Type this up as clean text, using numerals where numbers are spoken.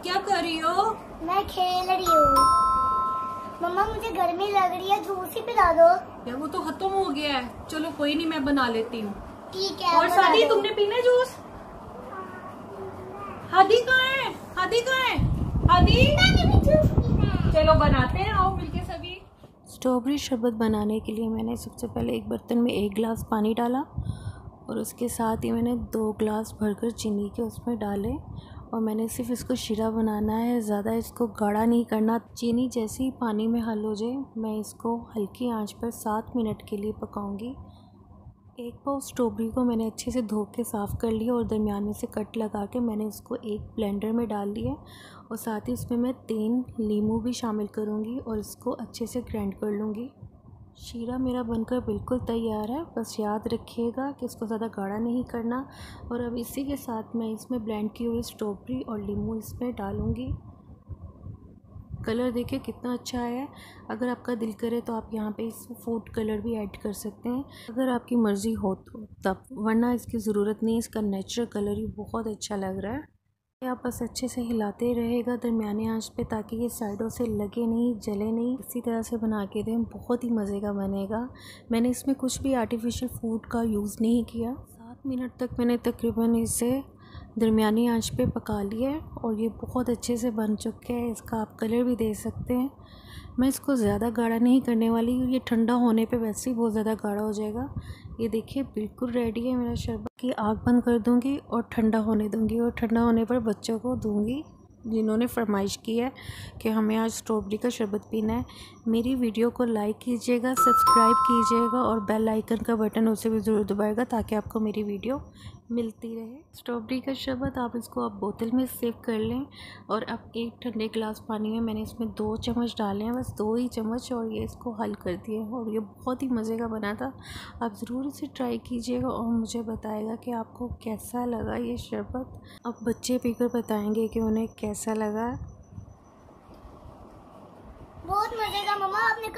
क्या कर रही हो? मैं खेल रही हूँ। मम्मा मुझे गर्मी लग रही है, जूस ही पिला दो। यार वो तो खत्म हो गया है। चलो कोई नहीं, मैं बना लेती हूँ। ठीक है। और शादी तुमने पीना है जूस? हादी कहाँ है? हादी कहाँ है? हादी चलो बनाते हैं, आओ मिलके सभी। स्ट्रॉबेरी शरबत बनाने के लिए मैंने सबसे पहले एक बर्तन में 1 गिलास पानी डाला और उसके साथ ही मैंने 2 गिलास भरकर चीनी के उसमें डाले और मैंने सिर्फ इसको शीरा बनाना है, ज़्यादा इसको गाढ़ा नहीं करना। चीनी जैसे ही पानी में हल हो जाए मैं इसको हल्की आंच पर 7 मिनट के लिए पकाऊंगी। एक पाव स्ट्रॉबेरी को मैंने अच्छे से धो के साफ़ कर लिया और दरमियान में से कट लगा के मैंने उसको एक ब्लेंडर में डाल दिया और साथ ही उसमें मैं 3 नींबू भी शामिल करूँगी और इसको अच्छे से ग्राइंड कर लूँगी। शीरा मेरा बनकर बिल्कुल तैयार है, बस याद रखिएगा कि इसको ज़्यादा गाढ़ा नहीं करना। और अब इसी के साथ मैं इसमें ब्लेंड की हुई स्ट्रॉबेरी और नींबू इसमें डालूँगी। कलर देखिए कितना अच्छा आया है। अगर आपका दिल करे तो आप यहाँ पे इस फूड कलर भी ऐड कर सकते हैं, अगर आपकी मर्ज़ी हो तो तब, वरना इसकी ज़रूरत नहीं है। इसका नेचुरल कलर ही बहुत अच्छा लग रहा है। आप बस अच्छे से हिलाते रहेगा दरमियाने आंच पे, ताकि ये साइडों से लगे नहीं, जले नहीं। इसी तरह से बना के दें, बहुत ही मज़े का बनेगा। मैंने इसमें कुछ भी आर्टिफिशियल फूड का यूज़ नहीं किया। 7 मिनट तक मैंने तकरीबन इसे दरमियानी आंच पे पका लिया है और ये बहुत अच्छे से बन चुके हैं। इसका आप कलर भी दे सकते हैं। मैं इसको ज़्यादा गाढ़ा नहीं करने वाली, ये ठंडा होने पे वैसे ही बहुत ज़्यादा गाढ़ा हो जाएगा। ये देखिए बिल्कुल रेडी है मेरा शरबत। की आग बंद कर दूंगी और ठंडा होने दूंगी और ठंडा होने पर बच्चों को दूंगी जिन्होंने फरमाइश की है कि हमें आज स्ट्रॉबेरी का शरबत पीना है। मेरी वीडियो को लाइक कीजिएगा, सब्सक्राइब कीजिएगा और बेल आइकन का बटन उसे भी ज़रूर दबाएगा ताकि आपको मेरी वीडियो मिलती रहे। स्ट्रॉबेरी का शरबत आप इसको आप बोतल में सेव कर लें और अब एक ठंडे गिलास पानी में मैंने इसमें 2 चम्मच डाले हैं, बस 2 ही चम्मच, और ये इसको हल कर दिए और ये बहुत ही मज़े का बना था। आप ज़रूर इसे ट्राई कीजिएगा और मुझे बताएगा कि आपको कैसा लगा ये शरबत। अब बच्चे पीकर बताएंगे कि उन्हें कैसा लगा। बहुत मजे का मम्मा, आपने